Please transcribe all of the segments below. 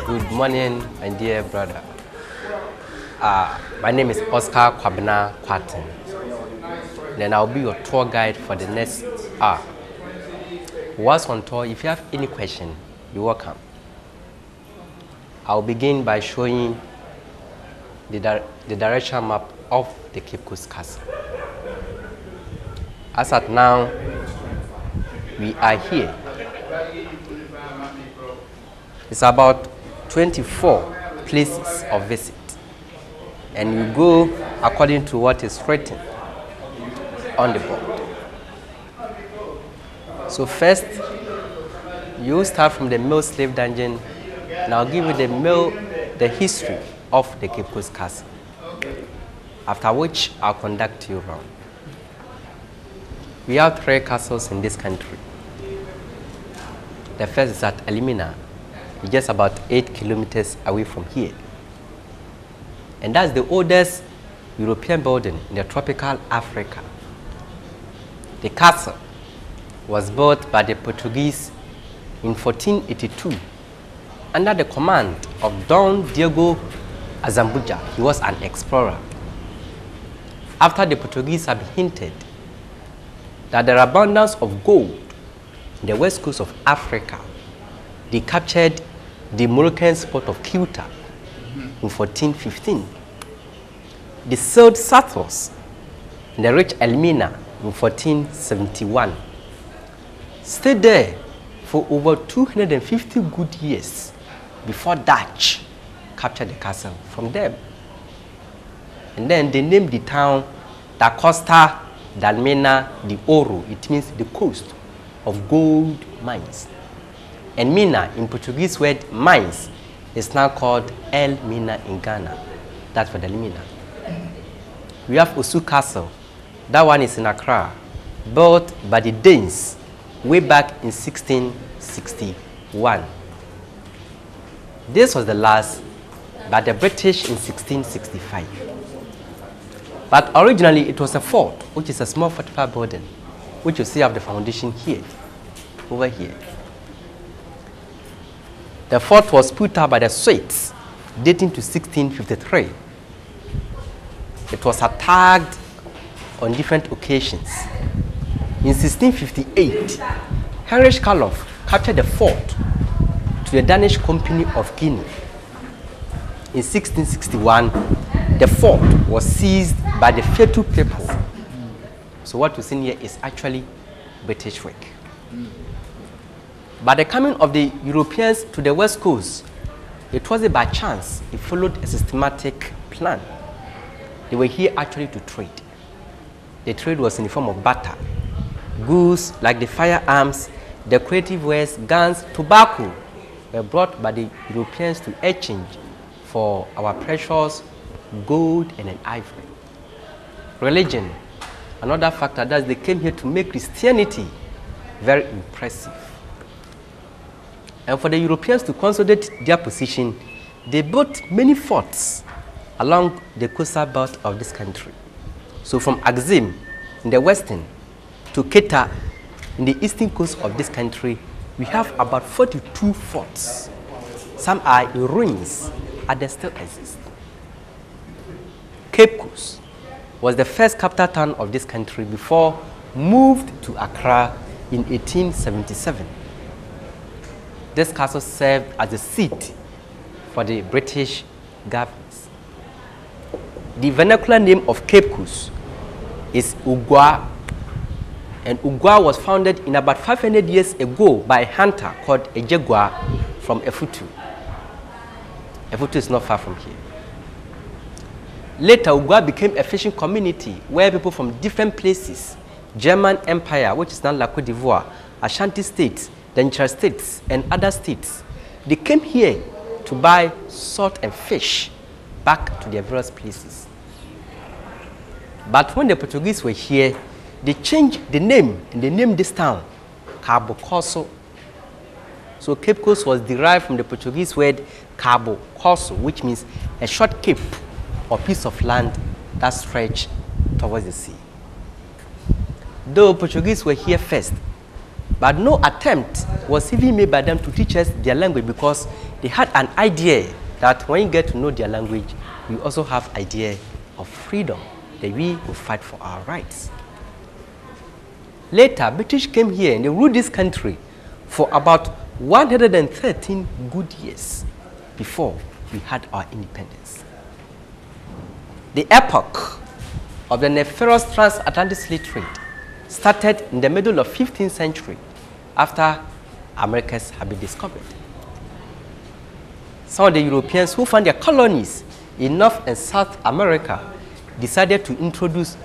Good morning, my dear brother. My name is Oscar Kwabena Kwatin. Then I'll be your tour guide for the next hour. Once on tour, if you have any question, you're welcome. I'll begin by showing the direction map of the Cape Coast Castle. As at now, we are here. It's about 24 places of visit, and you go according to what is written on the board. So first, you start from the male slave dungeon, and I'll give you the history of the Cape Coast Castle, after which I'll conduct you around. We have 3 castles in this country. The first is at Elmina, just about 8 kilometers away from here. And that's the oldest European building in the tropical Africa. The castle was built by the Portuguese in 1482 under the command of Don Diego Azambuja. He was an explorer. After the Portuguese had hinted that there are abundance of gold in the west coast of Africa, they captured the Moroccan port of Ceuta in 1415. They sailed southwards and they reached Elmina in 1471. Stayed there for over 250 good years before Dutch captured the castle from them. And then they named the town Da Costa da Mina de Ouro. It means the coast of gold mines. And Mina, in Portuguese word mines, is now called El Mina in Ghana. That's for the Mina. We have Osu Castle. That one is in Accra, built by the Danes way back in 1661. This was the last by the British in 1665. But originally it was a fort, which is a small fortified building, which you see of the foundation here, over here. The fort was put up by the Swedes, dating to 1653. It was attacked on different occasions. In 1658, Heinrich Karloff captured the fort to the Danish Company of Guinea. In 1661, the fort was seized by the Fetu people. So what we see here is actually British work. By the coming of the Europeans to the west coast, it wasn't by chance. It followed a systematic plan. They were here actually to trade. The trade was in the form of barter. Goods like the firearms, decorative wares, guns, tobacco were brought by the Europeans to exchange for our precious gold and an ivory. Religion, another factor, that they came here to make Christianity very impressive. And for the Europeans to consolidate their position, they built many forts along the coastal belt of this country. So from Axim in the western to Keta in the eastern coast of this country, we have about 42 forts. Some are in ruins, others still exist. Cape Coast was the first capital town of this country before moved to Accra in 1877. This castle served as a seat for the British governors. The vernacular name of Cape Coast is Ugwa, and Ugwa was founded in about 500 years ago by a hunter called Ejegwa from Efutu. Efutu is not far from here. Later, Ugwa became a fishing community where people from different places, German Empire, which is now La Côte d'Ivoire, Ashanti states, the Niger states, and other states, they came here to buy salt and fish back to their various places. But when the Portuguese were here, they changed the name, and they named this town Cabo Corso. So Cape Coast was derived from the Portuguese word Cabo Corso, which means a short cape or piece of land that stretched towards the sea. Though Portuguese were here first, but no attempt was even made by them to teach us their language, because they had an idea that when you get to know their language, you also have idea of freedom, that we will fight for our rights. Later, British came here and they ruled this country for about 113 good years before we had our independence. The epoch of the nefarious transatlantic slave trade started in the middle of 15th century after Americas had been discovered. Some of the Europeans who found their colonies in North and South America decided to introduce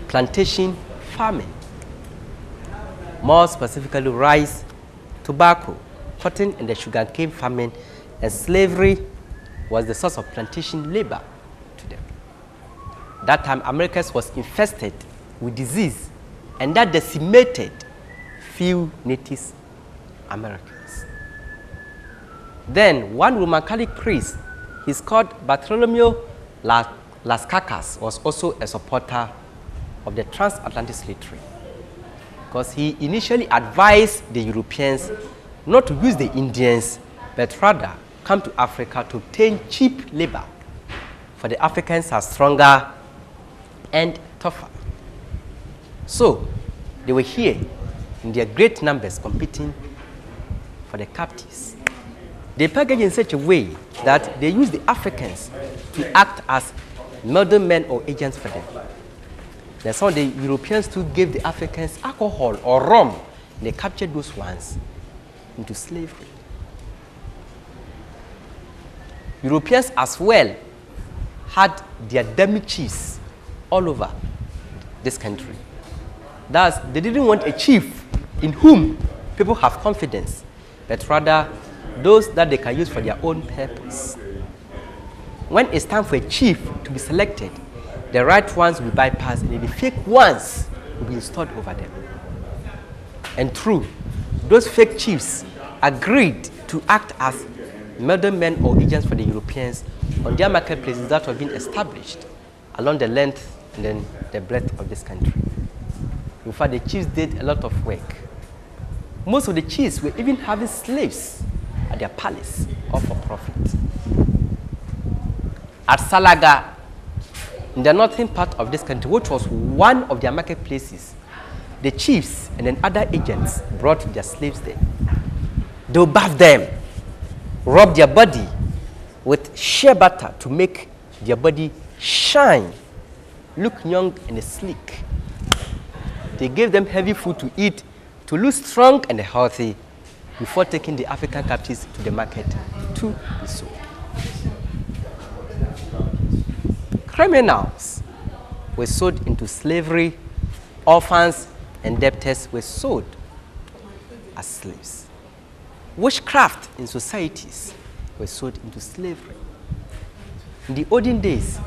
plantation farming. More specifically, rice, tobacco, cotton, and the sugarcane farming, and slavery was the source of plantation labor to them. That time, Americas was infested with disease, and that decimated few Native Americans. Then, one Roman Catholic priest, he's called Bartholomew Las Casas, was also a supporter of the transatlantic slave trade, because he initially advised the Europeans not to use the Indians, but rather come to Africa to obtain cheap labor, for the Africans are stronger and tougher. So they were here in their great numbers competing for the captives. They packaged in such a way that they used the Africans to act as middlemen or agents for them. Then some of the Europeans too gave the Africans alcohol or rum. They captured those ones into slavery. Europeans as well had their demi chiefs all over this country. Thus, they didn't want a chief in whom people have confidence, but rather those that they can use for their own purpose. When it's time for a chief to be selected, the right ones will bypass and the fake ones will be installed over them. And true, those fake chiefs agreed to act as middlemen or agents for the Europeans on their marketplaces that have been established along the length and then the breadth of this country. In fact, the chiefs did a lot of work. Most of the chiefs were even having slaves at their palace, all for profit. At Salaga, in the northern part of this country, which was one of their marketplaces, the chiefs and then other agents brought their slaves there. They would bath them, rub their body with shea butter to make their body shine, look young and sleek. They gave them heavy food to eat to look strong and healthy before taking the African captives to the market to be sold. Criminals were sold into slavery, orphans and debtors were sold as slaves. Witchcraft in societies were sold into slavery. In the olden days,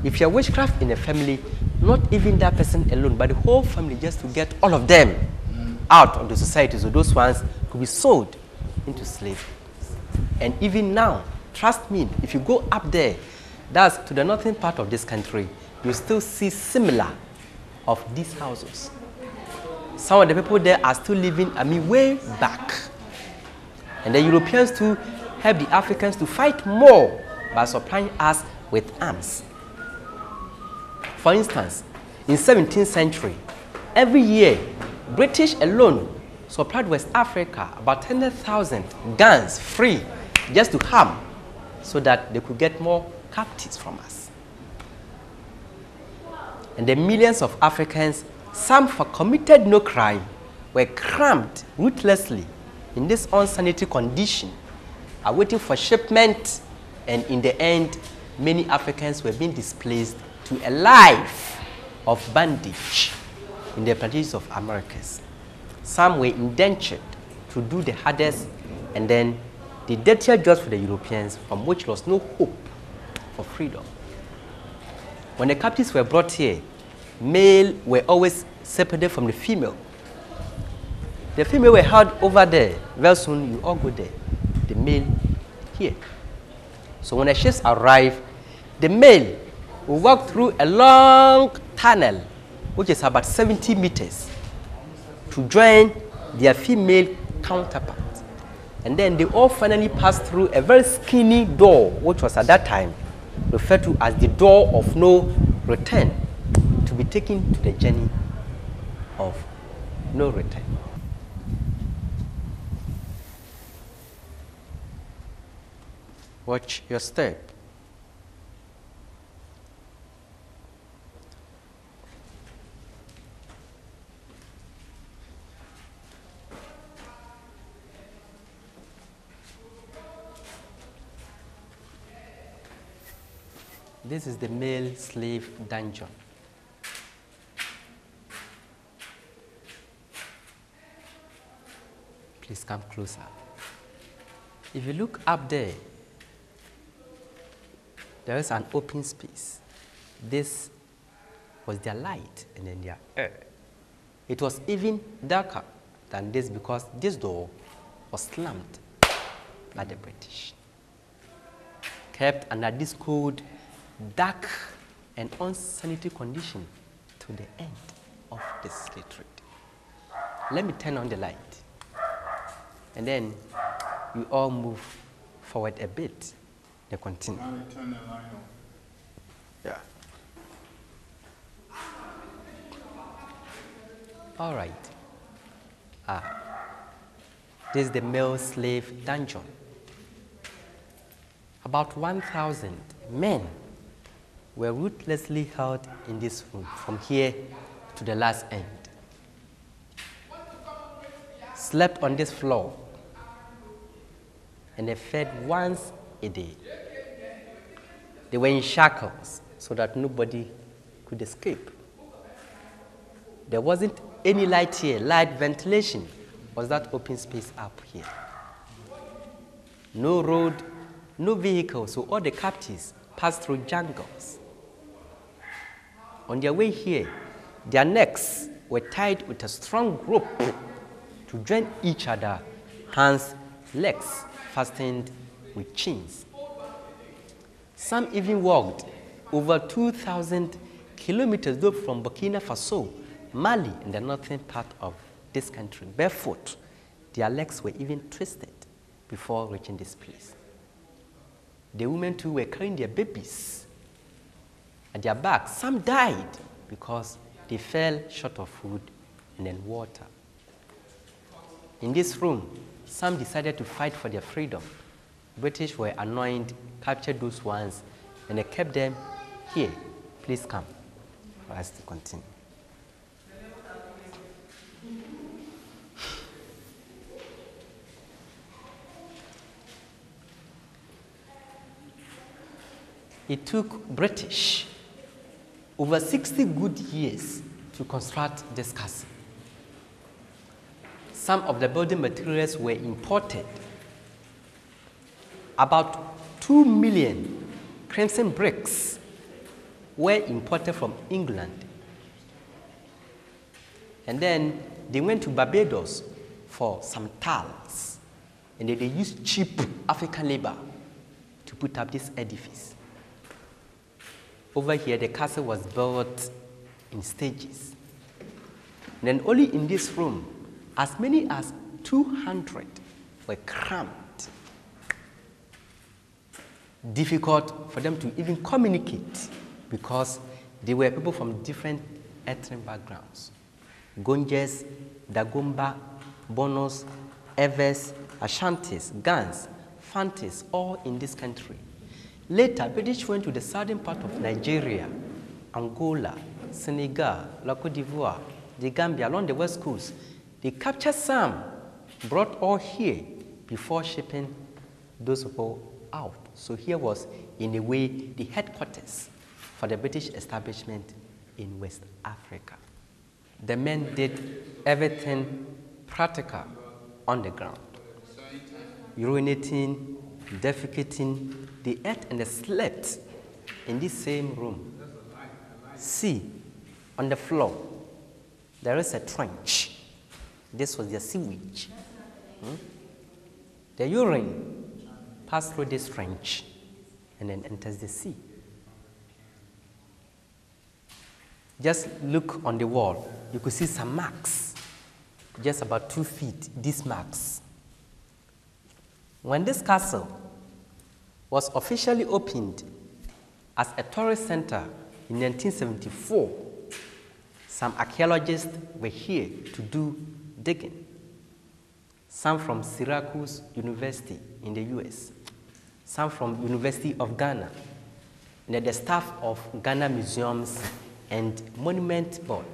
if you have witchcraft in a family, not even that person alone, but the whole family, just to get all of them out of the society, so those ones could be sold into slavery. And even now, trust me, if you go up there, that's to the northern part of this country, you still see similar of these houses. Some of the people there are still living, way back. And the Europeans too help the Africans to fight more by supplying us with arms. For instance, in the 17th century, every year British alone supplied West Africa about 100,000 guns free just to harm so that they could get more captives from us. And the millions of Africans, some for committed no crime, were crammed ruthlessly in this unsanitary condition, awaiting for shipment, and in the end, many Africans were being displaced to a life of bondage in the plantations of Americas. Some were indentured to do the hardest, and then the dirtier jobs for the Europeans, from which there was no hope for freedom. When the captives were brought here, male were always separated from the female. The female were held over there. Very soon, you all go there. The male here. So when the ships arrive, the male will walk through a long tunnel, which is about 70 meters, to join their female counterpart. And then they all finally pass through a very skinny door, which was at that time referred to as the door of no return, to be taken to the journey of no return. Watch your step. This is the male slave dungeon. Please come closer. If you look up there, there is an open space. This was their light and then their air. It was even darker than this because this door was slammed by the British. Kept under this cold, dark and unsanitary condition to the end of the slave trade. Let me turn on the light. And then you all move forward a bit. They continue. Now you turn the light on. Yeah. All right. This is the male slave dungeon. About 1,000 men were ruthlessly held in this room from here to the last end. Slept on this floor, and they fed once a day. They were in shackles so that nobody could escape. There wasn't any light here. Light ventilation was that open space up here. No road, no vehicle, so all the captives passed through jungles. On their way here, their necks were tied with a strong rope to join each other, hands, legs fastened with chains. Some even walked over 2,000 kilometers though from Burkina Faso, Mali, and the northern part of this country, barefoot. Their legs were even twisted before reaching this place. The women too were carrying their babies at their backs. Some died because they fell short of food and then water. In this room, some decided to fight for their freedom. British were annoyed, captured those ones, and they kept them here. Please come for us to continue. It took British over 60 good years to construct this castle. Some of the building materials were imported. About 2 million crimson bricks were imported from England. And then they went to Barbados for some tiles. And then they used cheap African labor to put up this edifice. Over here, the castle was built in stages. And then only in this room, as many as 200 were crammed. Difficult for them to even communicate because they were people from different ethnic backgrounds. Gonjes, Dagomba, Bonos, Evers, Ashantis, Gans, Fantis, all in this country. Later, British went to the southern part of Nigeria, Angola, Senegal, La Côte d'Ivoire, the Gambia, along the west coast. They captured some, brought all here before shipping those people out. So here was, in a way, the headquarters for the British establishment in West Africa. The men did everything practical on the ground. Urinating, defecating, they ate and they slept in this same room. See, on the floor, there is a trench. This was their sewage. The urine passed through this trench and then enters the sea. Just look on the wall. You could see some marks, just about 2 feet, these marks. When this castle was officially opened as a tourist center in 1974, some archaeologists were here to do digging. Some from Syracuse University in the US, some from University of Ghana, and the staff of Ghana Museums and Monument Board.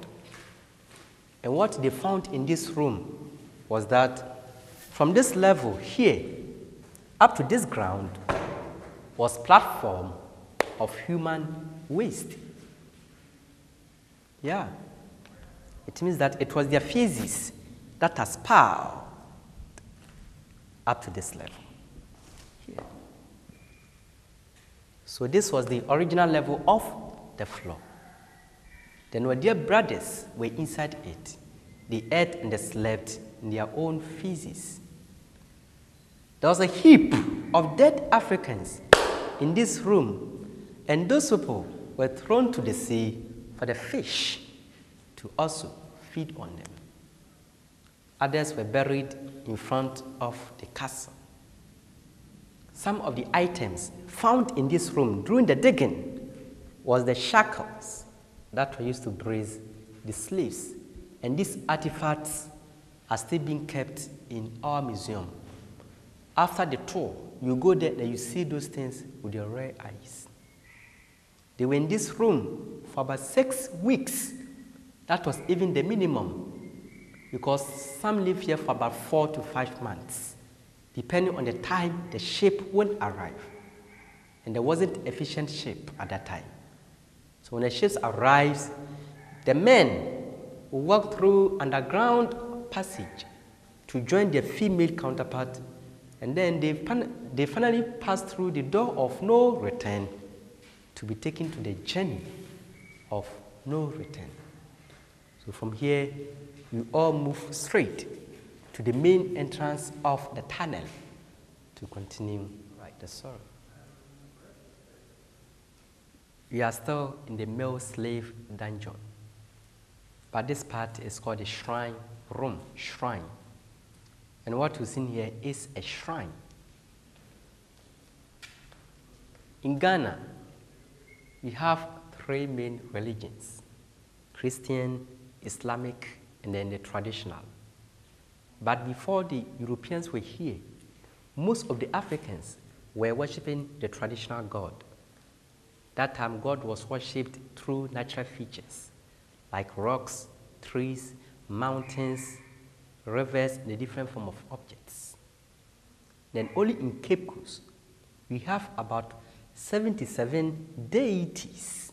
And what they found in this room was that from this level here up to this ground was platform of human waste. Yeah. It means that it was their feces that has piled up to this level. Here. So this was the original level of the floor. Then when their brothers were inside it, they ate and they slept in their own feces. There was a heap of dead Africans in this room, and those people were thrown to the sea for the fish to also feed on them. Others were buried in front of the castle. Some of the items found in this room during the digging was the shackles that were used to brace the slaves. And these artifacts are still being kept in our museum. After the tour, you go there and you see those things with your rare eyes. They were in this room for about 6 weeks. That was even the minimum, because some live here for about 4 to 5 months, depending on the time the ship will arrive. And there wasn't efficient ship at that time. So when the ships arrives, the men will walk through underground passage to join their female counterpart, and then they finally pass through the door of no return to be taken to the journey of no return. So from here, you all move straight to the main entrance of the tunnel to continue right the story. We are still in the male slave dungeon, but this part is called the shrine room, shrine. And what we see here is a shrine. In Ghana, we have 3 main religions: Christian, Islamic, and then the traditional. But before the Europeans were here, most of the Africans were worshiping the traditional God. That time, God was worshipped through natural features, like rocks, trees, mountains, rivers, and a different form of objects. Then only in Cape Coast, we have about 77 deities.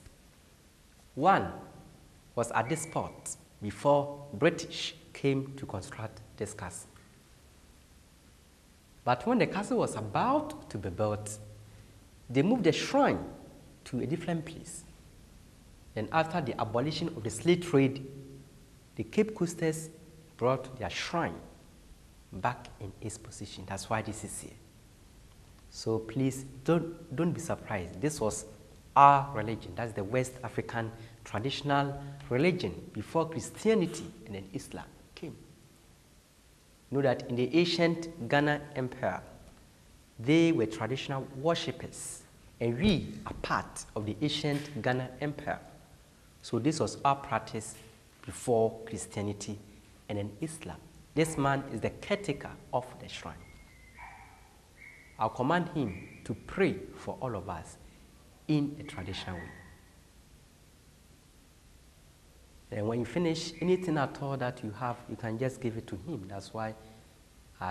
One was at this spot before British came to construct this castle. But when the castle was about to be built, they moved the shrine to a different place. And after the abolition of the slave trade, the Cape Coasters brought their shrine back in its position. That's why this is here. So please don't be surprised. This was our religion. That's the West African traditional religion before Christianity and then Islam came. Know that in the ancient Ghana Empire, they were traditional worshippers, and we are part of the ancient Ghana Empire. So this was our practice before Christianity And in Islam, this man is the caretaker of the shrine. I'll command him to pray for all of us in a traditional way. And when you finish, anything at all that you have, you can just give it to him. That's why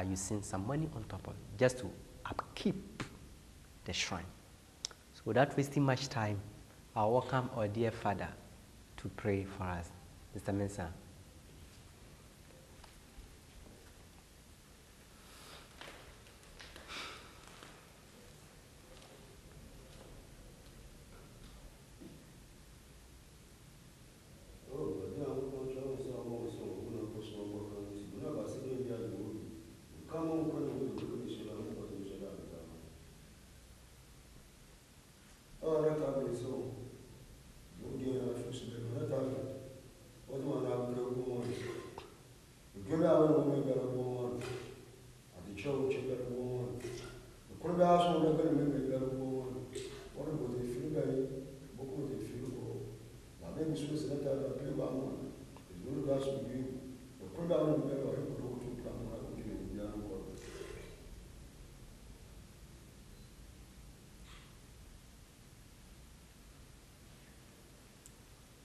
you send some money on top of it, just to upkeep the shrine. So without wasting much time, I'll welcome our dear father to pray for us. Mr. Mensah.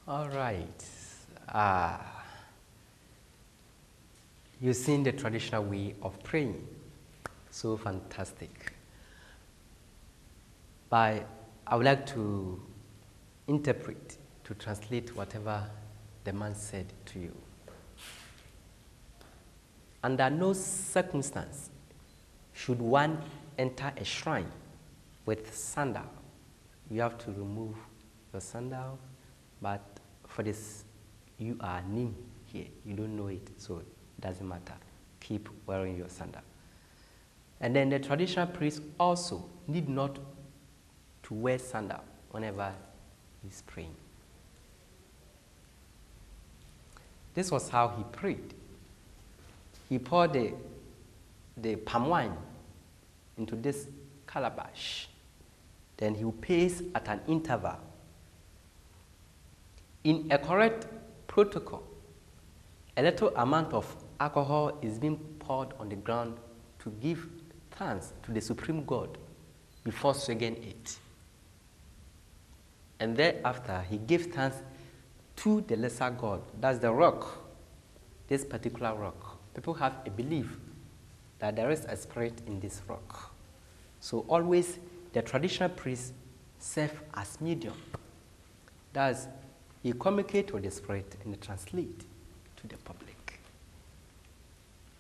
All right. You've seen the traditional way of praying. So fantastic. But I would like to interpret, to translate whatever the man said to you. Under no circumstance should one enter a shrine with sandal. You have to remove your sandal, but for this, you are new here. You don't know it, so it doesn't matter. Keep wearing your sandal. And then the traditional priest also need not to wear sandal whenever he's praying. This was how he prayed. He poured the palm wine into this calabash. Then he would pace at an interval. In a correct protocol, a little amount of alcohol is being poured on the ground to give thanks to the Supreme God before swigging it. And thereafter, he gave thanks to the lesser God. That's the rock, this particular rock. People have a belief that there is a spirit in this rock. So always, the traditional priests serve as medium. Thus, he communicates with the spirit and translate to the public.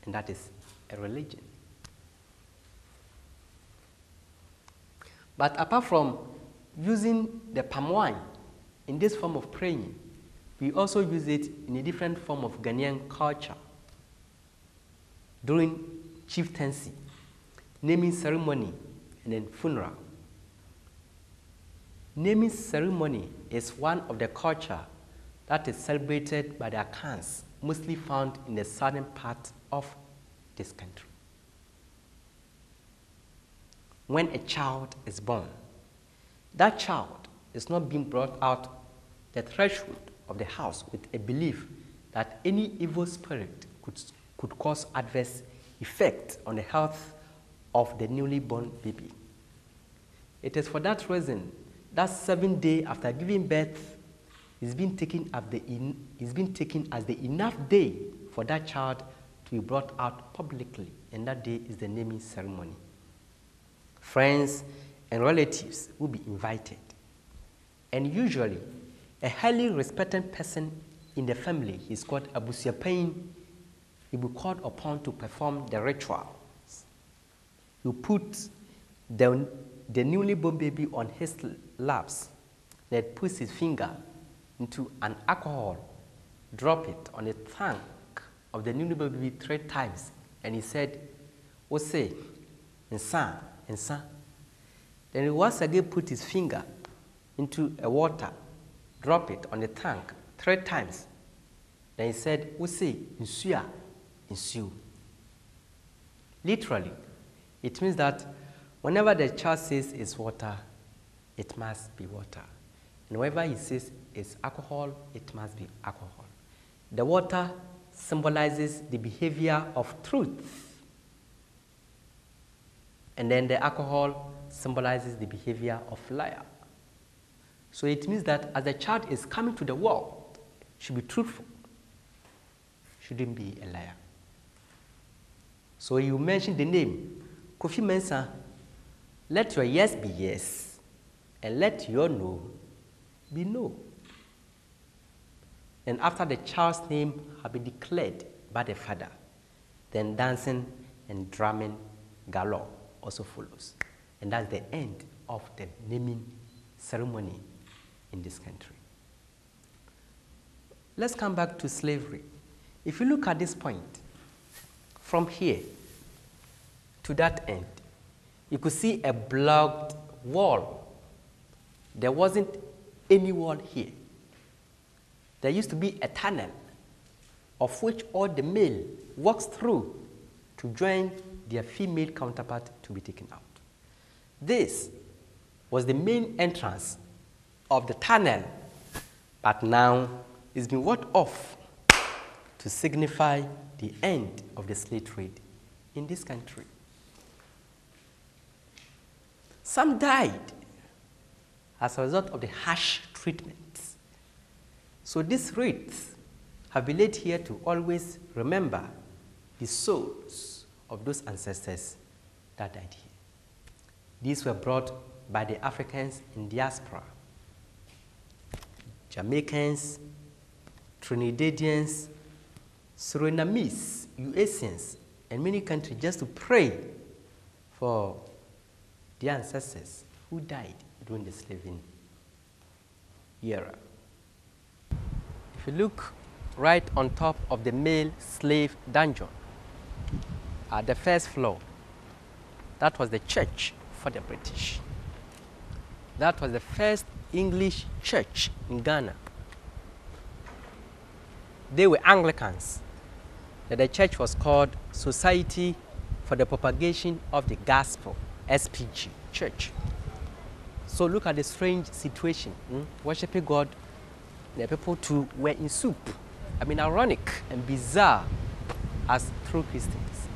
And that is a religion. But apart from using the palm wine in this form of praying, we also use it in a different form of Ghanaian culture. During chieftaincy, naming ceremony, and then funeral. Naming ceremony is one of the culture that is celebrated by the Akans, mostly found in the southern part of this country. When a child is born, that child is not being brought out the threshold of the house with a belief that any evil spirit could cause adverse effect on the health of the newly born baby. It is for that reason that 7 days after giving birth is being taken as the enough day for that child to be brought out publicly, and that day is the naming ceremony. Friends and relatives will be invited, and usually a highly respected person in the family is called Abusiapain. He will be called upon to perform the rituals. You put the newly born baby on his laps, then puts his finger into an alcohol, drop it on the tongue of the newly born baby 3 times, and he said, "Ose, insa, insa." Then he once again put his finger into a water, drop it on the tongue 3 times. Then he said, "Ose, insuya, insu." Literally, it means that whenever the child says it's water, it must be water. And whenever he says it's alcohol, it must be alcohol. The water symbolizes the behavior of truth. And then the alcohol symbolizes the behavior of liar. So it means that as the child is coming to the world, should be truthful, shouldn't be a liar. So you mentioned the name, Kofi Mensah. Let your yes be yes, and let your no be no. And after the child's name had been declared by the father, then dancing and drumming galore also follows. And that's the end of the naming ceremony in this country. Let's come back to slavery. If you look at this point, from here to that end, you could see a blocked wall. There wasn't any wall here. There used to be a tunnel of which all the male walks through to join their female counterpart to be taken out. This was the main entrance of the tunnel, but now it's been walled off to signify the end of the slave trade in this country. Some died as a result of the harsh treatments. So these wreaths have been laid here to always remember the souls of those ancestors that died here. These were brought by the Africans in diaspora, Jamaicans, Trinidadians, Surinamese, UAsians, and many countries just to pray for their ancestors who died during the slaving era. If you look right on top of the male slave dungeon, at the first floor, that was the church for the British. That was the first English church in Ghana. They were Anglicans. The church was called Society for the Propagation of the Gospel, SPG Church. So look at the strange situation. Worshipping God, the people too were in soup. I mean, ironic and bizarre as true Christians.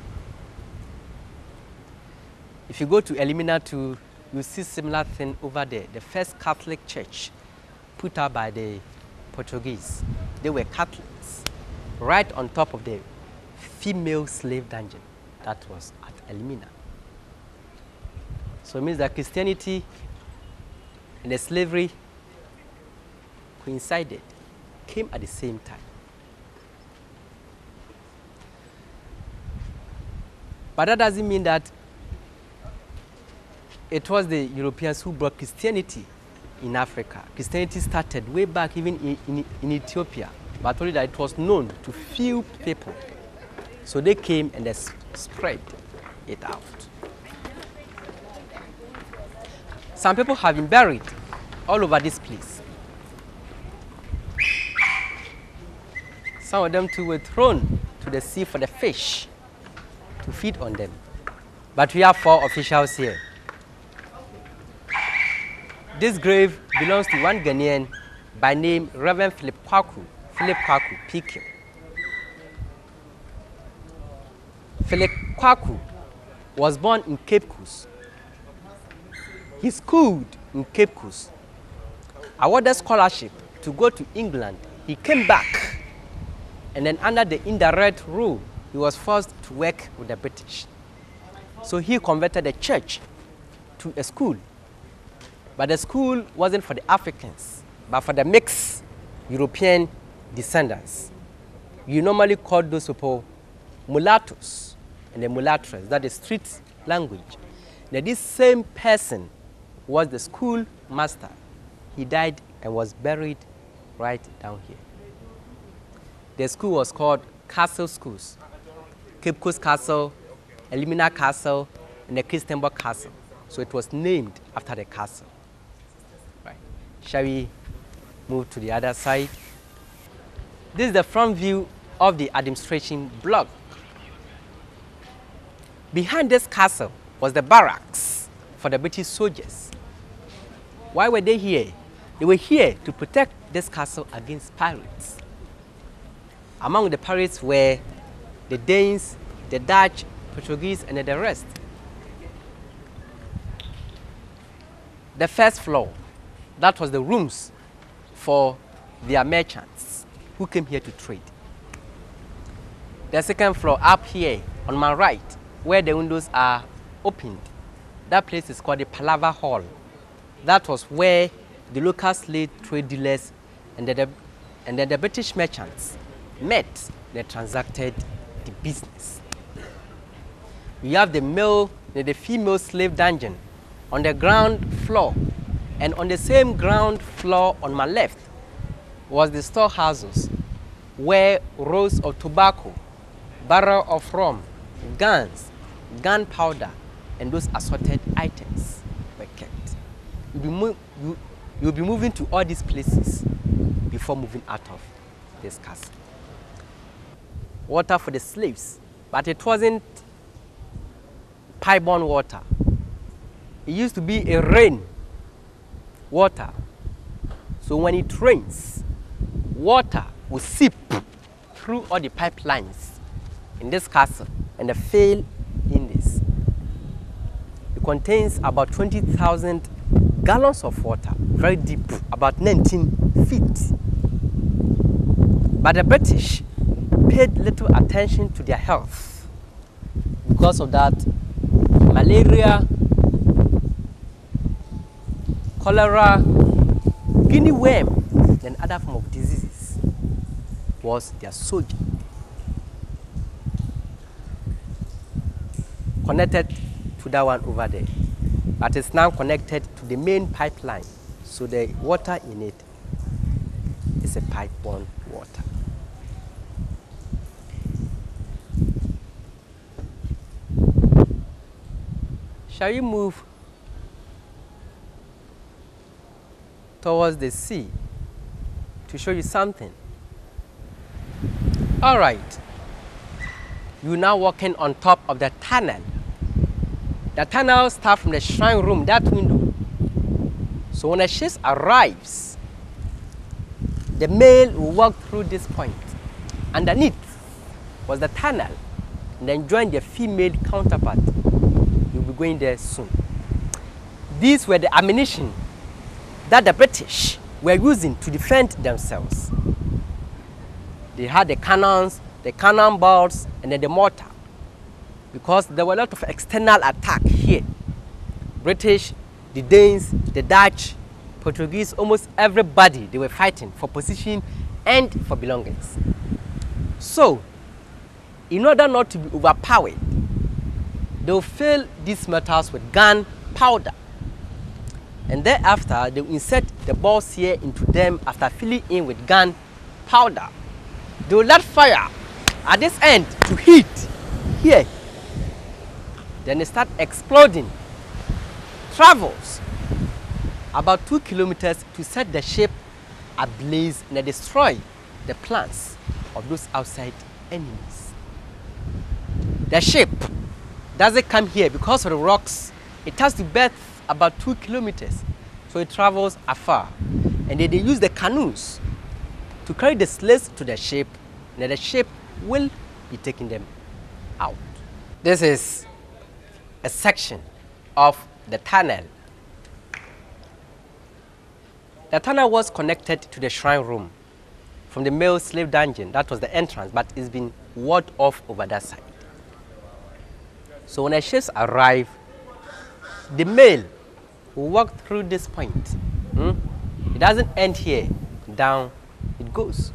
If you go to Elimina too, you see similar thing over there. The first Catholic church put up by the Portuguese. They were Catholics, right on top of the female slave dungeon that was at Elimina. So it means that Christianity and the slavery coincided, came at the same time. But that doesn't mean that it was the Europeans who brought Christianity in Africa. Christianity started way back even in Ethiopia, but only that it was known to few people. So they came and they spread it out. Some people have been buried all over this place. Some of them too were thrown to the sea for the fish to feed on them. But we have 4 officials here. This grave belongs to one Ghanaian by name Reverend Philip Kwaku PQ. Philip Kwaku was born in Cape Coast. He schooled in Cape Coast, awarded scholarship to go to England. He came back, and then under the indirect rule, he was forced to work with the British. So he converted the church to a school. But the school wasn't for the Africans, but for the mixed European descendants. You normally call those people mulattoes and the mulattoes, that is street language. Now this same person was the school master. He died and was buried right down here. The school was called Castle Schools, Cape Coast Castle, Elimina Castle, and the Christenborg Castle. So it was named after the castle. Right. Shall we move to the other side? This is the front view of the administration block. Behind this castle was the barracks for the British soldiers. Why were they here? They were here to protect this castle against pirates. Among the pirates were the Danes, the Dutch, Portuguese, and the rest. The first floor, that was the rooms for their merchants who came here to trade. The second floor up here on my right, where the windows are opened, that place is called the Palaver Hall. That was where the local slave trade dealers and then the British merchants met. They transacted the business. We have the female slave dungeon on the ground floor, and on the same ground floor on my left was the storehouses where rolls of tobacco, barrel of rum, guns, gunpowder, and those assorted items were kept. You'll be moving to all these places before moving out of this castle. Water for the slaves, but it wasn't pipe-borne water. It used to be a rain water. So when it rains, water will seep through all the pipelines in this castle and they fill in this. It contains about 20,000 gallons of water, very deep, about 19 feet. But the British paid little attention to their health. Because of that, malaria, cholera, guinea worm, and other form of diseases was their soldier. Connected to that one over there, but it's now connected to the main pipeline, so the water in it is a pipe-borne water. Shall we move towards the sea to show you something? All right, you're now walking on top of the tunnel. The tunnel starts from the shrine room, that window. So when a ship arrives, the mail will walk through this point. Underneath was the tunnel, and then join the female counterpart. You'll be going there soon. These were the ammunition that the British were using to defend themselves. They had the cannons, the cannonballs, and then the mortar, because there were a lot of external attack here. British, the Danes, the Dutch, Portuguese, almost everybody, they were fighting for position and for belongings. So, in order not to be overpowered, they'll fill these metals with gunpowder. And thereafter, they will insert the balls here into them after filling in with gunpowder. They will light fire at this end to heat here. Then they start exploding. Travels about 2 kilometers to set the ship ablaze and destroy the plans of those outside enemies. The ship doesn't come here because of the rocks. It has to berth about 2 kilometers, so it travels afar. And then they use the canoes to carry the slaves to the ship, and the ship will be taking them out. This is a section of the tunnel. The tunnel was connected to the shrine room from the male slave dungeon. That was the entrance, but it's been walled off over that side. So when the ships arrive, the male will walk through this point. It doesn't end here, down it goes.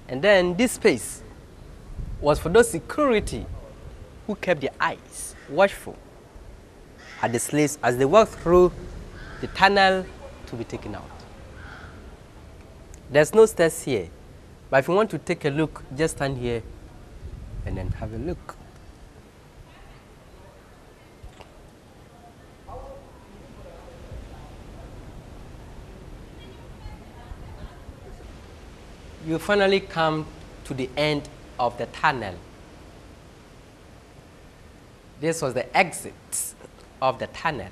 And then this space was for those security who kept their eyes watchful at the slaves as they walked through the tunnel to be taken out. There's no stairs here, but if you want to take a look, just stand here and then have a look. You finally come to the end of the tunnel. This was the exit of the tunnel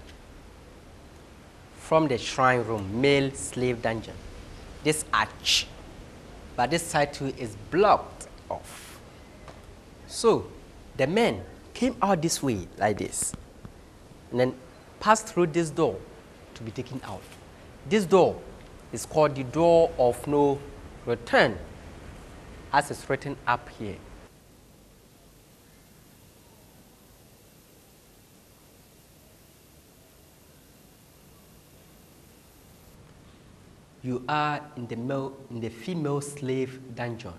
from the shrine room, male slave dungeon. This arch but this side too is blocked off. So the men came out this way like this, and then passed through this door to be taken out. This door is called the door of no return, as it's written up here. You are in the female slave dungeon.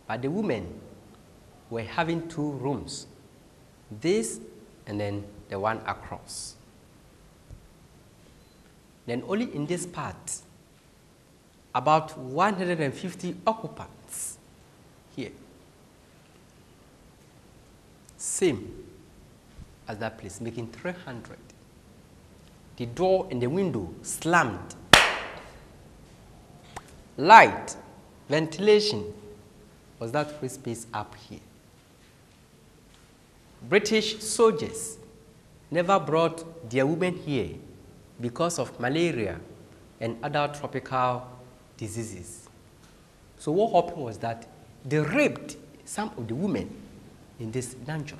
But the women were having 2 rooms, this and then the one across. Then only in this part, about 150 occupants here. Same as that place, making 300. The door and the window slammed. Light, ventilation was that free space up here. British soldiers never brought their women here because of malaria and other tropical diseases. So what happened was that they raped some of the women in this dungeon.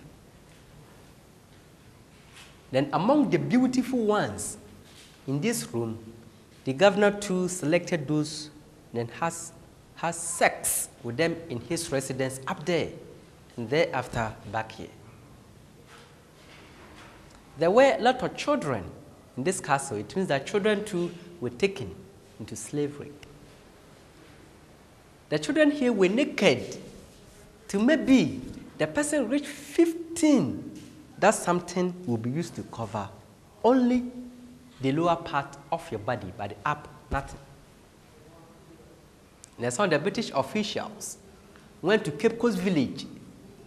Then among the beautiful ones in this room, the governor too selected those and has sex with them in his residence up there, and thereafter back here. There were a lot of children in this castle. It means that children too were taken into slavery. The children here were naked till maybe the person reached 15. That something will be used to cover only the lower part of your body, but the up, nothing. And some of the British officials went to Cape Coast village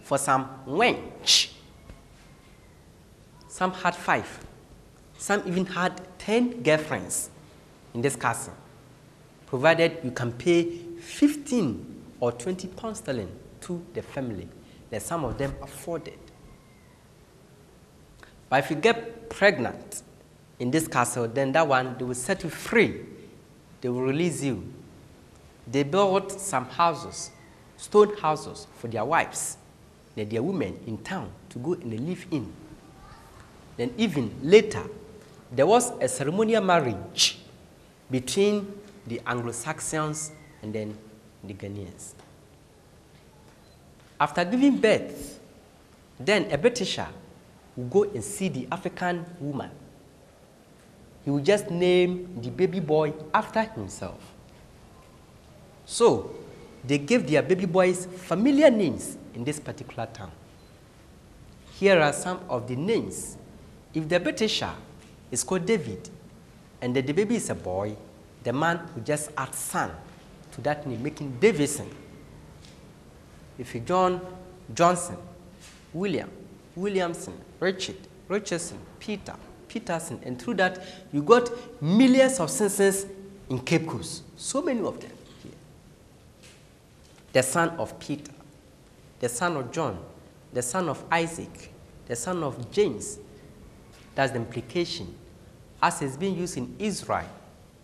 for some wench. Some had 5. Some even had 10 girlfriends in this castle, provided you can pay 15 or 20 pounds sterling to the family that some of them afforded. But if you get pregnant in this castle, then that one, they will set you free. They will release you. They built some houses, stone houses for their wives, and their women in town to go and live in. Then even later, there was a ceremonial marriage between the Anglo-Saxons and then the Ghanaians. After giving birth, then a Britisher will go and see the African woman. He will just name the baby boy after himself. So they gave their baby boys familiar names in this particular town. Here are some of the names. If the Britisher is called David and the baby is a boy, the man will just add son to that name, making Davison. If you John, Johnson, William, Williamson, Richard, Richardson, Peter, Peterson, and through that you got millions of Simpsons in Cape Coast. So many of them here. The son of Peter, the son of John, the son of Isaac, the son of James. That's the implication, as it's being used in Israel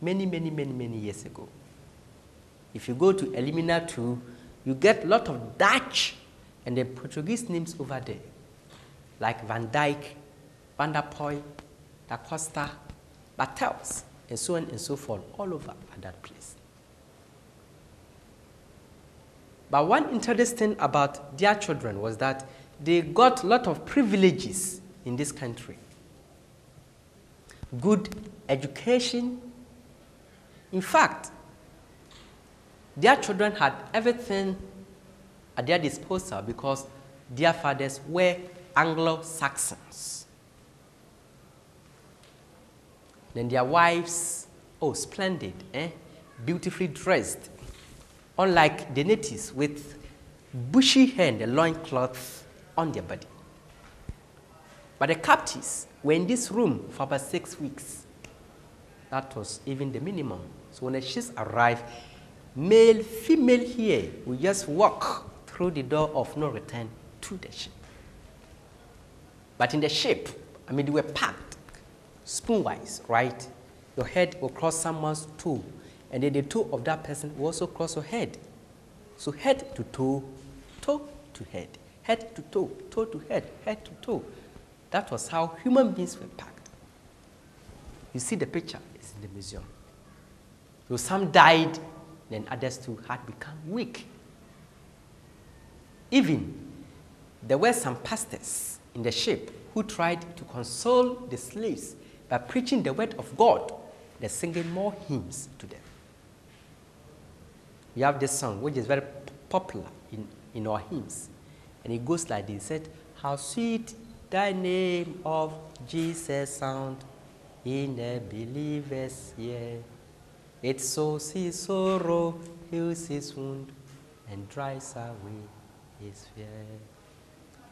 many years ago. If you go to Elimina 2, you get a lot of Dutch and the Portuguese names over there, like Van Dyke, Van der Poel, Da Costa, Bartels, and so on and so forth, all over at that place. But one interesting thing about their children was that they got a lot of privileges in this country. Good education. In fact, their children had everything at their disposal because their fathers were Anglo-Saxons. Then their wives, oh, splendid, beautifully dressed, unlike the natives with bushy hair and the loincloth on their body. But the captives were in this room for about 6 weeks. That was even the minimum. So when the ships arrived, male, female here will just walk through the door of no return to the ship. But in the ship, they were packed spoon-wise, right? Your head will cross someone's toe, And then the toe of that person will also cross your head. So head to toe to head to toe to head to toe. That was how human beings were packed. You see the picture, it's in the museum. So some died, then others too had become weak. Even there were some pastors in the ship who tried to console the slaves by preaching the word of God. They're singing more hymns to them. We have this song which is very popular in our hymns. And it goes like this. It said, how sweet thy name of Jesus sound in the believer's ear. It sows his sorrow, heals his wound, and drives away his fear.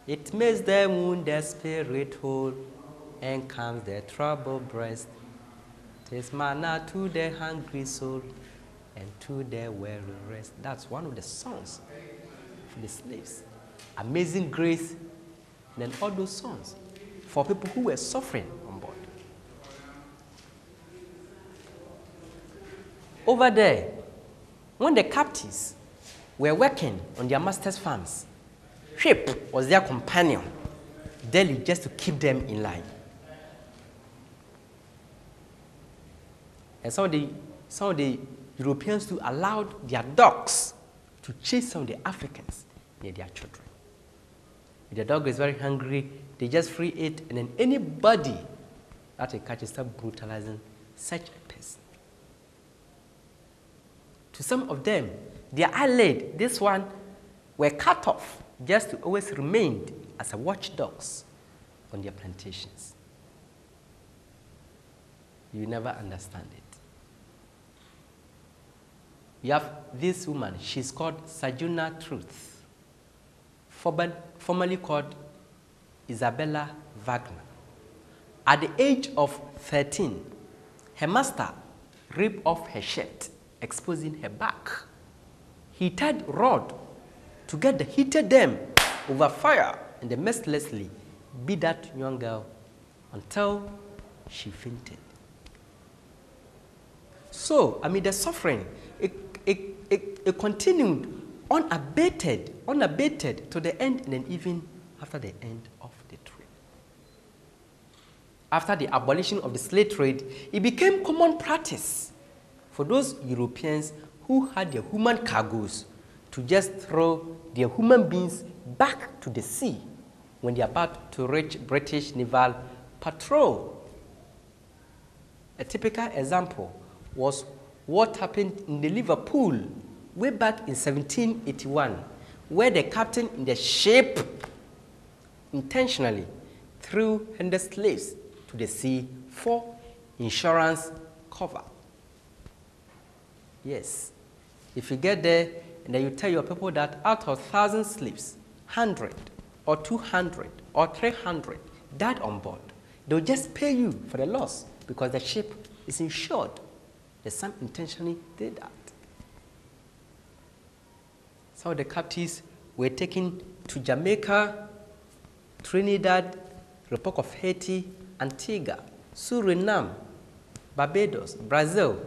It makes the wounded spirit whole, and calms the troubled breast. Tis manna to the hungry soul, and to the weary rest. That's one of the songs for the slaves. Amazing Grace, and then all those songs for people who were suffering on board. Over there, when the captives were working on their master's farms, ship was their companion, daily just to keep them in line. And some of the Europeans too allowed their dogs to chase some of the Africans near their children. If the dog is very hungry, they just free it, and then anybody that they catch start brutalizing such a person. To some of them, their eyelid, this one, were cut off just to always remain as a watchdogs on their plantations. You never understand it. You have this woman, she's called Sojourner Truth, formerly called Isabella Wagner. At the age of 13, her master ripped off her shirt, exposing her back. He tied rod to get the heated them over fire, and they mercilessly beat that young girl until she fainted. So, the suffering, it continued unabated to the end, and then even after the end of the trade. After the abolition of the slave trade, it became common practice for those Europeans who had their human cargoes to just throw their human beings back to the sea when they are about to reach British naval patrol. A typical example was what happened in the Liverpool way back in 1781, where the captain in the ship intentionally threw 100 slaves to the sea for insurance cover. Yes, if you get there and then you tell your people that out of 1,000 slaves, 100 or 200 or 300 died on board, they'll just pay you for the loss because the ship is insured. The some intentionally did that. Some of the captives were taken to Jamaica, Trinidad, Republic of Haiti, Antigua, Suriname, Barbados, Brazil,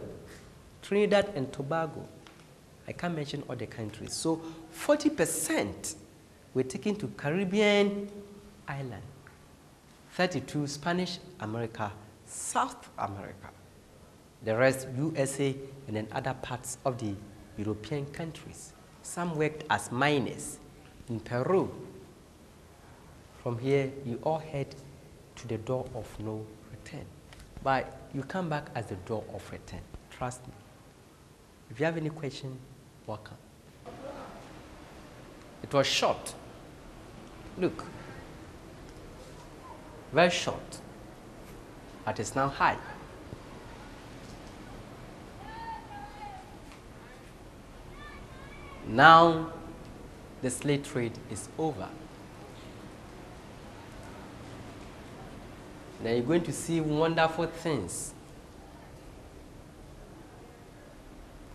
Trinidad and Tobago. I can't mention all the countries. So 40% were taken to Caribbean island, 32 Spanish America, South America, the rest USA and then other parts of the European countries. Some worked as miners in Peru. From here, you all head to the door of no return. But you come back as the door of return. Trust me. If you have any question, welcome. It was short. Look. Very short. But it's now high. Now, the slave trade is over. Now you're going to see wonderful things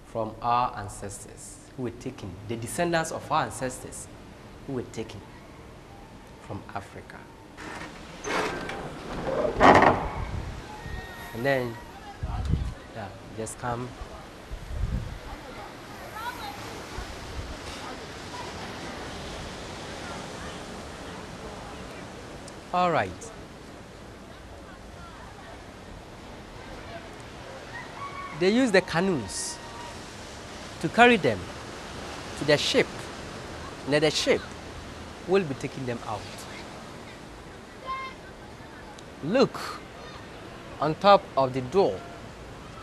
from our ancestors who were taken, the descendants of our ancestors who were taken from Africa. And then, just come All right. They use the canoes to carry them to the ship, and then the ship will be taking them out. Look, on top of the door,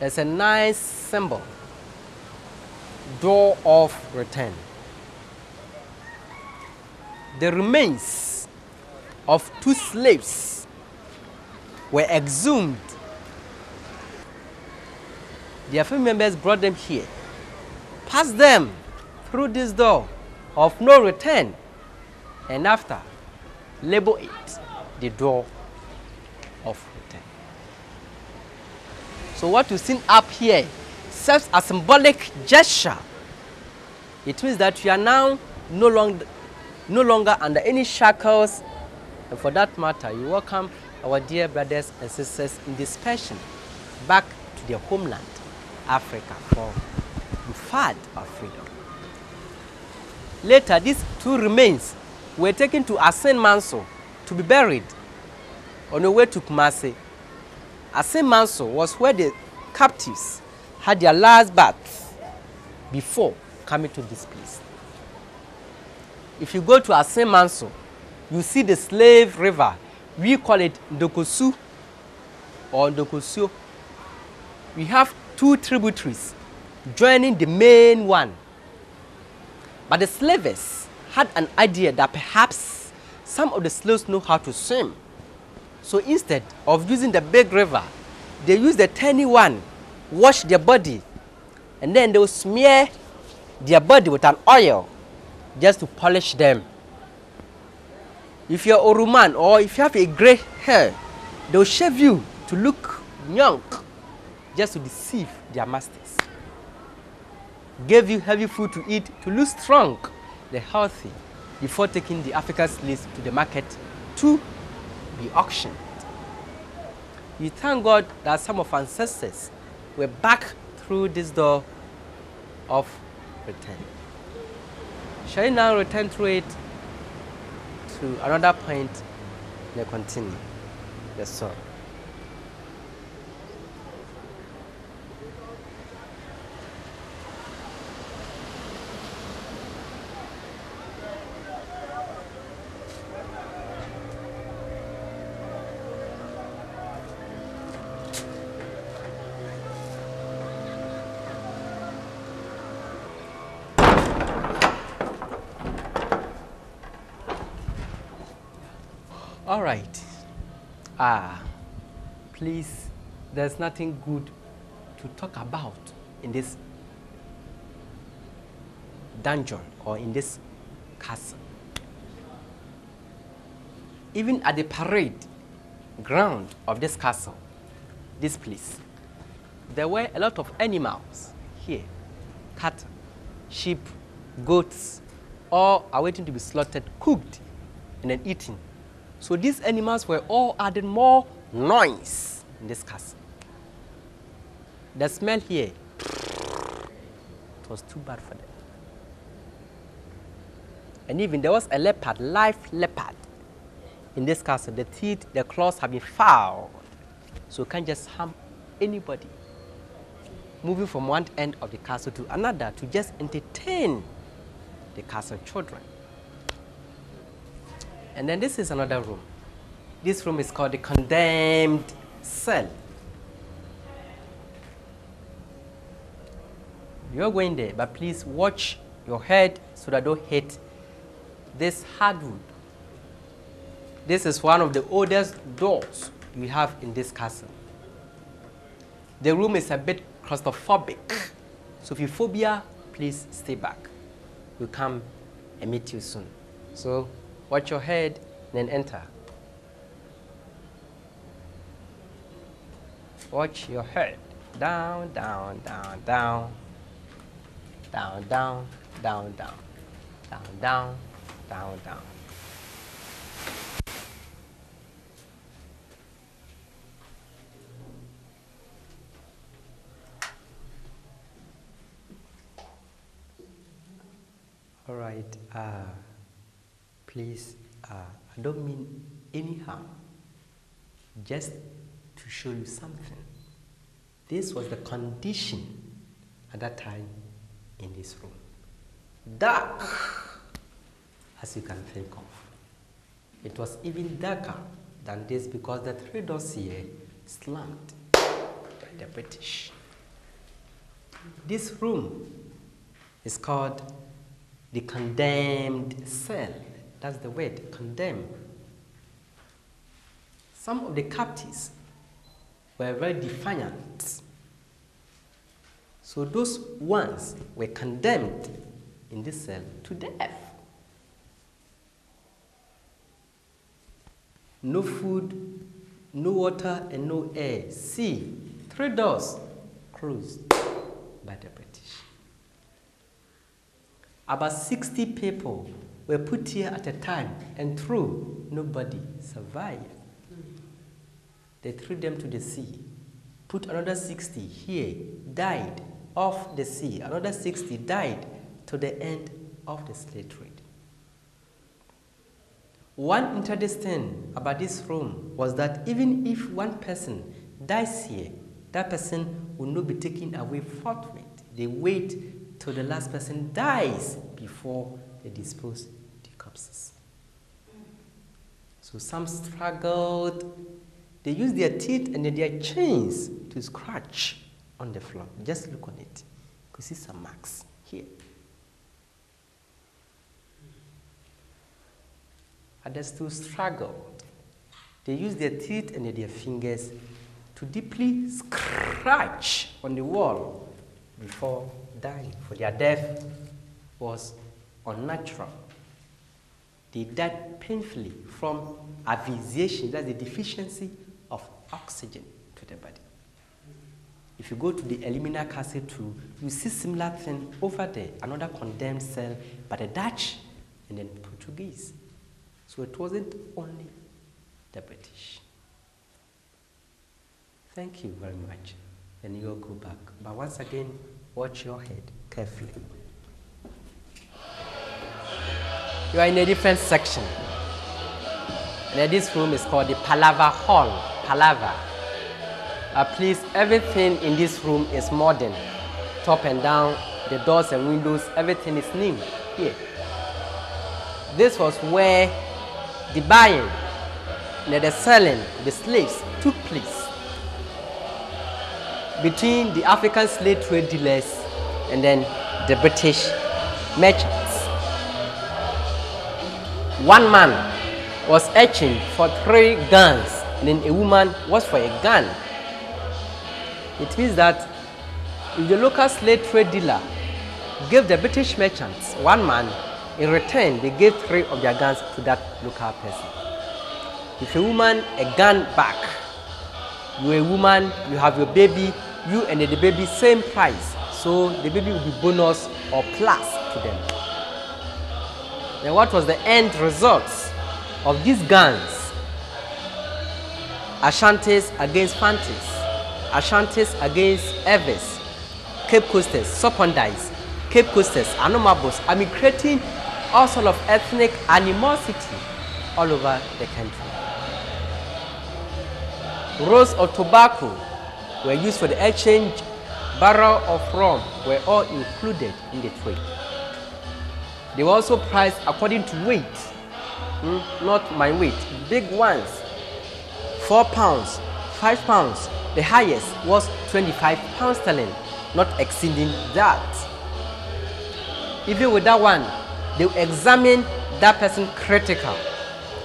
there's a nice symbol, door of return. The remains of 2 slaves were exhumed. Their family members brought them here, passed them through this door of no return, and after, label it the door of return. So what you see up here serves a symbolic gesture. It means that you are now no longer under any shackles, and for that matter, you welcome our dear brothers and sisters in dispersion back to their homeland, Africa, for the fight of freedom. Later, these 2 remains were taken to Asen Manso to be buried on the way to Kumasi. Asen Manso was where the captives had their last bath before coming to this place. If you go to Asen Manso, you see the slave river. We call it Ndokosu or Ndokosio. We have 2 tributaries joining the main one. But the slavers had an idea that perhaps some of the slaves know how to swim. So instead of using the big river, they used the tiny one, wash their body, and then they will smear their body with an oil just to polish them. If you're a Oruman or if you have a gray hair, they'll shave you to look young just to deceive their masters. Gave you heavy food to eat to look strong, the healthy, before taking the African slaves to the market to be auctioned. We thank God that some of our ancestors were back through this door of return. Shall we now return through it to another point and continue the story? All right. Please, there's nothing good to talk about in this dungeon or in this castle. Even at the parade ground of this castle, this place, there were a lot of animals here. Cattle, sheep, goats, all are waiting to be slaughtered, cooked, and then eaten. So these animals were all adding more noise in this castle. The smell here, it was too bad for them. And even there was a leopard, live leopard, in this castle. The teeth, the claws have been fouled. So you can't just harm anybody. Moving from one end of the castle to another to just entertain the castle children. And then this is another room. This room is called the condemned cell. You're going there, but please watch your head so that don't hit this hardwood. This is one of the oldest doors we have in this castle. The room is a bit claustrophobic, so if you phobia, please stay back. We'll come and meet you soon. So watch your head, then enter. Watch your head. Down, down, down, down. Down, down, down, down. Down, down, down, down. All right, please I don't mean any harm, just to show you something. This was the condition at that time in this room. Dark, as you can think of. It was even darker than this because the 3 doors here slammed by the British. This room is called the condemned cell. That's the word, condemned. Some of the captives were very defiant. So those ones were condemned in this cell to death. No food, no water, and no air. See, 3 doors closed by the British. About 60 people were put here at a time, and through, nobody survived. They threw them to the sea, put another 60 here, died off the sea. Another 60 died to the end of the slave trade. One interesting thing about this room was that even if one person dies here, that person will not be taken away forthwith. They wait till the last person dies before they dispose the corpses. So some struggled. They used their teeth and their chains to scratch on the floor. Just look on it. You can see some marks here. Others still struggled. They used their teeth and their fingers to deeply scratch on the wall before dying, for their death was unnatural. They died painfully from asphyxiation, that's the deficiency of oxygen to the body. If you go to the Elmina Castle too, you see similar thing over there, another condemned cell by the Dutch and then Portuguese. So it wasn't only the British. Thank you very much. And you'll go back. But once again, watch your head carefully. You are in a different section. And this room is called the Palaver Hall. Palaver. Please, everything in this room is modern. Top and down, the doors and windows, everything is new here. This was where the buying and the selling the slaves took place between the African slave trade dealers and then the British merchants. One man was etching for 3 guns, and then a woman was for a gun. It means that if the local slave trade dealer gave the British merchants 1 man, in return they gave 3 of their guns to that local person. If a woman a gun back, you're a woman, you have your baby, you and the baby same price, so the baby will be bonus or plus to them. Then what was the end result of these guns? Ashantis against Fantis, Ashantis against Eves, Cape Coasters, Sopondais, Cape Coasters, Anomabos. I mean, creating all sorts of ethnic animosity all over the country. Rolls of tobacco were used for the exchange. Barrel of rum were all included in the trade. They were also priced according to weight, not my weight. Big ones, 4 pounds, 5 pounds. The highest was 25 pounds sterling, not exceeding that. Even with that one, they will examine that person critical.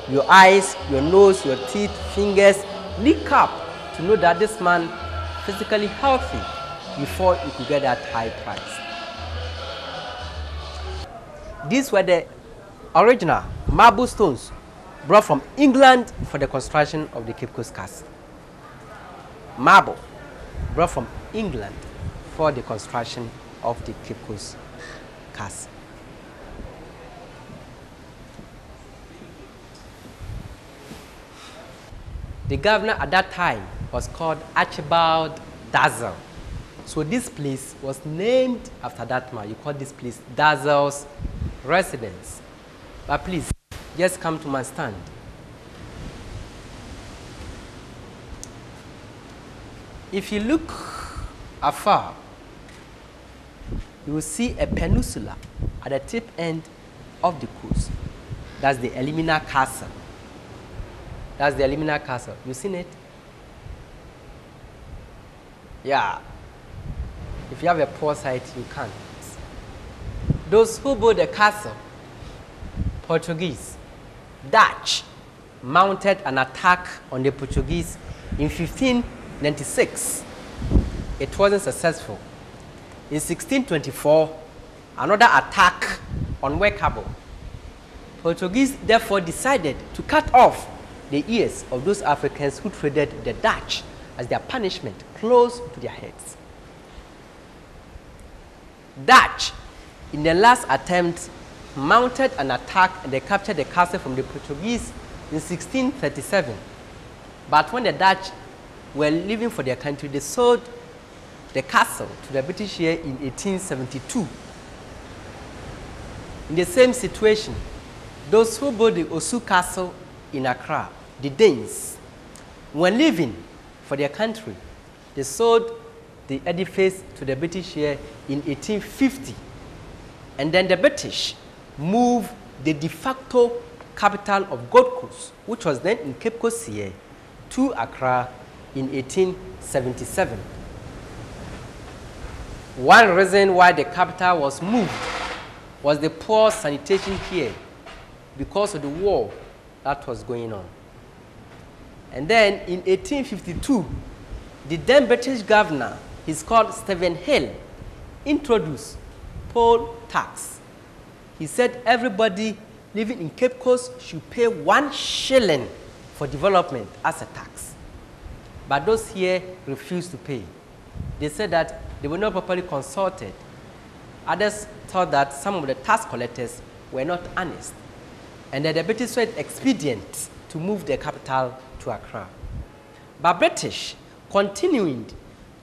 Your eyes, your nose, your teeth, fingers, look up to know that this man physically healthy before you could get that high price. These were the original marble stones brought from England for the construction of the Cape Coast Castle. Marble brought from England for the construction of the Cape Coast Castle. The governor at that time was called Archibald Dazzle. So this place was named after that man. You call this place Dazzle's residence. But please, Just come to my stand. If you look afar, you will see a peninsula at the tip end of the coast. That's the Elmina Castle. That's the Elmina Castle. You seen it? Yeah. If you have a poor sight, you can't. Those who built the castle, Portuguese, Dutch, mounted an attack on the Portuguese in 1596. It wasn't successful. In 1624, another attack on Wakabo. Portuguese therefore decided to cut off the ears of those Africans who traded the Dutch as their punishment close to their heads. Dutch, in the last attempt, mounted an attack and they captured the castle from the Portuguese in 1637. But when the Dutch were leaving for their country, they sold the castle to the British here in 1872. In the same situation, those who built the Osu Castle in Accra, the Danes, when leaving for their country, they sold the edifice to the British here in 1850. And then the British moved the de facto capital of Gold Coast, which was then in Cape Coast here, to Accra in 1877. One reason why the capital was moved was the poor sanitation here because of the war that was going on. And then in 1852, the then British governor, he's called Stephen Hill, introduced poll tax. He said everybody living in Cape Coast should pay 1 shilling for development as a tax. But those here refused to pay. They said that they were not properly consulted. Others thought that some of the tax collectors were not honest. And that the British saw it expedient to move their capital to Accra. But British continuing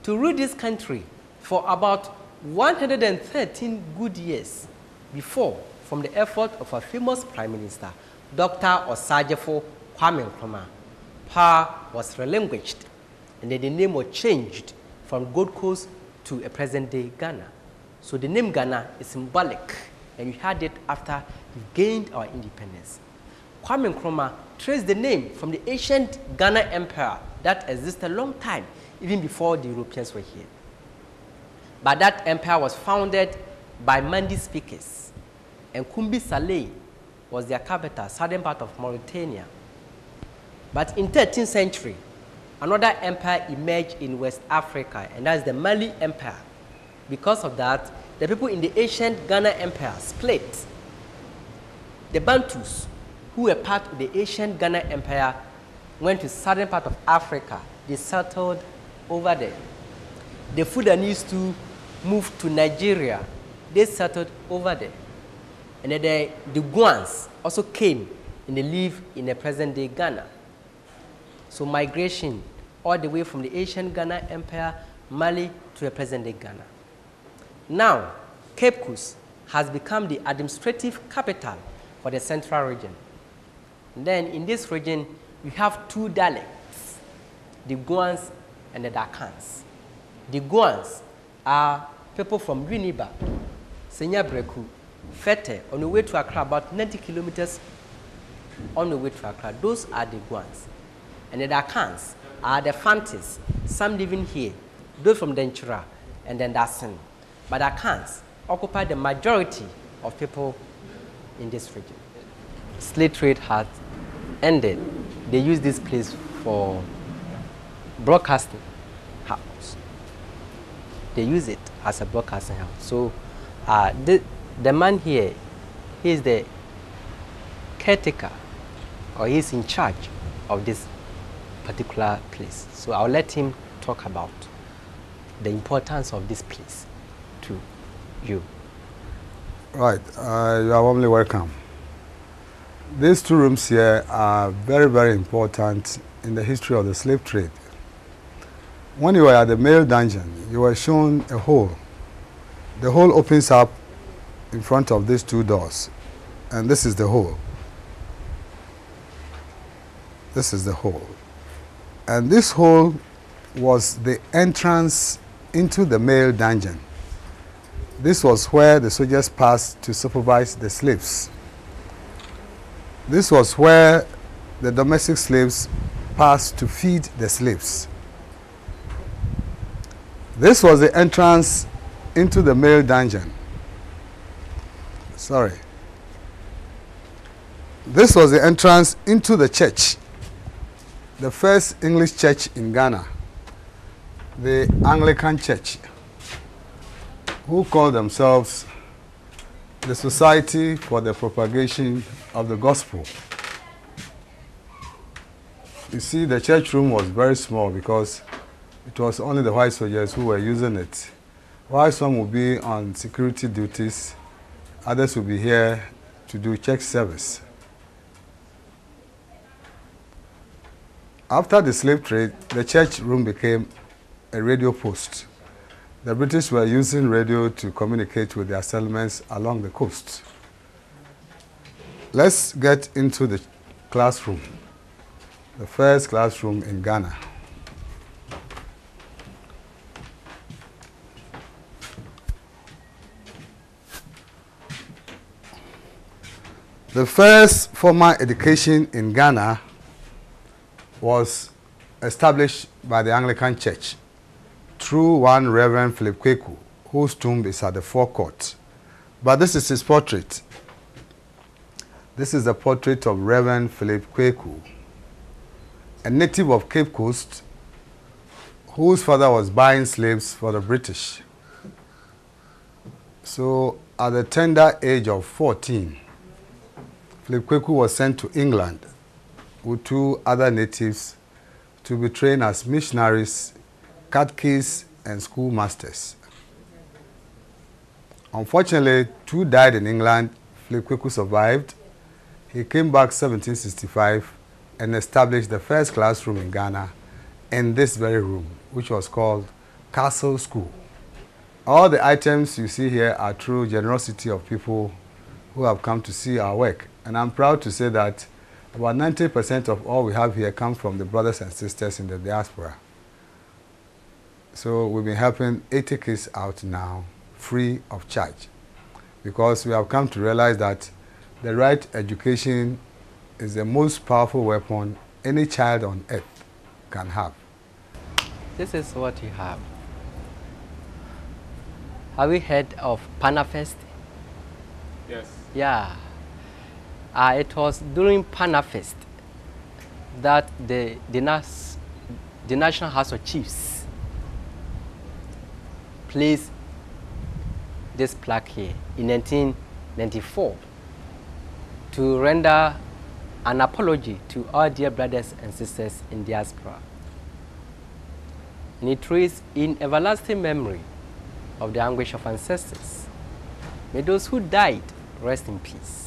to rule this country for about 113 good years before, from the effort of a famous Prime Minister, Dr. Osagyefo Kwame Nkrumah, power was relinquished and then the name was changed from Gold Coast to a present-day Ghana. So the name Ghana is symbolic, and we had it after we gained our independence. Kwame Nkrumah traced the name from the ancient Ghana Empire that existed a long time, even before the Europeans were here. But that empire was founded by Mandi speakers, and Kumbi Saleh was their capital, southern part of Mauritania. But in 13th century, another empire emerged in West Africa, and that's the Mali Empire. Because of that, the people in the ancient Ghana Empire split. The Bantus, who were part of the ancient Ghana Empire, went to southern part of Africa. They settled over there. The Fudanese too moved to Nigeria. They settled over there. And then the Guans also came and they live in the present-day Ghana. So migration all the way from the ancient Ghana Empire, Mali, to the present-day Ghana. Now, Cape Coast has become the administrative capital for the central region. And then in this region, you have 2 dialects, the Guans and the Dakans. The Guans are people from Winneba, Senyabreku, Fete, on the way to Accra, about 90 kilometers on the way to Accra. Those are the Guans. And the Dakans are the Fantis, some living here, those from Denchura and then Dasen. But Dakans occupy the majority of people in this region. Slave trade has ended. They use this place for broadcasting house. They use it as a broadcasting house. So the man here, he is the caretaker, or he's in charge of this particular place. So I'll let him talk about the importance of this place to you. Right, you are warmly welcome. These 2 rooms here are very, very important in the history of the slave trade. When you were at the male dungeon, you were shown a hole. The hole opens up in front of these 2 doors, and this is the hole. This is the hole. And this hole was the entrance into the male dungeon. This was where the soldiers passed to supervise the slaves. This was where the domestic slaves passed to feed the slaves. This was the entrance into the male dungeon. Sorry. This was the entrance into the church, the first English church in Ghana, the Anglican Church, who called themselves the Society for the Propagation of the Gospel. You see, the church room was very small because it was only the white soldiers who were using it. While some would be on security duties, others would be here to do church service. After the slave trade, the church room became a radio post. The British were using radio to communicate with their settlements along the coast. Let's get into the classroom, the first classroom in Ghana. The first formal education in Ghana was established by the Anglican Church through one Reverend Philip Kweku, whose tomb is at the forecourt. But this is his portrait. This is the portrait of Reverend Philip Kweku, a native of Cape Coast, whose father was buying slaves for the British. So at the tender age of 14, Philip Kweku was sent to England with two other natives to be trained as missionaries, catechists, and schoolmasters. Unfortunately, two died in England. Philip Kweku survived. He came back 1765 and established the first classroom in Ghana in this very room, which was called Castle School. All the items you see here are through generosity of people who have come to see our work. And I'm proud to say that about 90% of all we have here comes from the brothers and sisters in the diaspora. So we've been helping 80 kids out now, free of charge, because we have come to realize that the right education is the most powerful weapon any child on earth can have. This is what you have. Have you heard of Panafest? Yes. Yeah. It was during Panafest that the National House of Chiefs placed this plaque here in 1994 to render an apology to our dear brothers and sisters in diaspora. And it reads, in everlasting memory of the anguish of ancestors, may those who died rest in peace.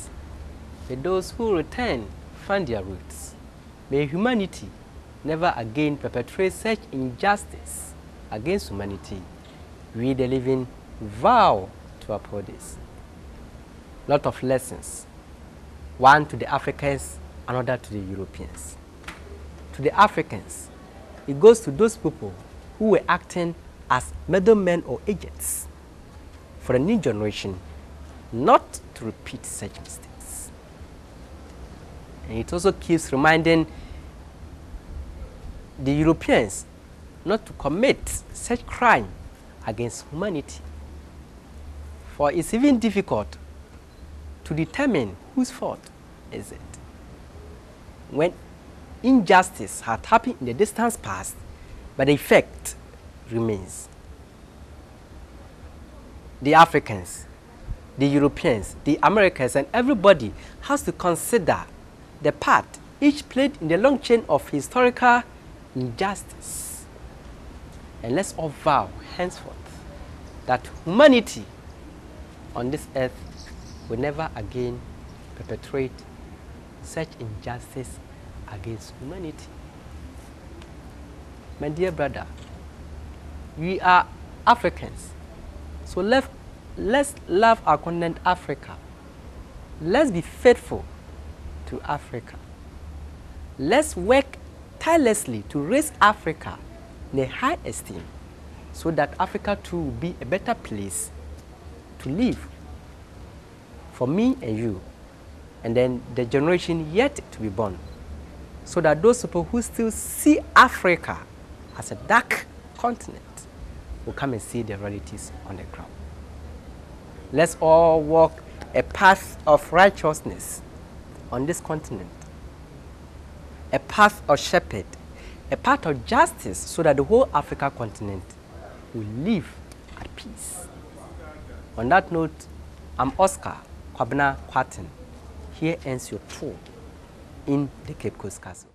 May those who return find their roots. May humanity never again perpetrate such injustice against humanity. We, the living, vow to uphold this. Lot of lessons. One to the Africans, another to the Europeans. To the Africans, it goes to those people who were acting as middlemen or agents for the new generation not to repeat such mistakes. And it also keeps reminding the Europeans not to commit such crime against humanity. For it's even difficult to determine whose fault is it. When injustice had happened in the distant past, but the effect remains. The Africans, the Europeans, the Americans, and everybody has to consider the part each played in the long chain of historical injustice. And let's all vow henceforth that humanity on this earth will never again perpetrate such injustice against humanity. My dear brother, we are Africans, so let's love our continent Africa. Let's be faithful to Africa. Let's work tirelessly to raise Africa in a high esteem so that Africa too will be a better place to live for me and you, and then the generation yet to be born, so that those people who still see Africa as a dark continent will come and see the realities on the ground. Let's all walk a path of righteousness on this continent, a path of shepherd, a path of justice, so that the whole Africa continent will live at peace. On that note, I'm Oscar Kwabena Kwatin. Here ends your tour in the Cape Coast Castle.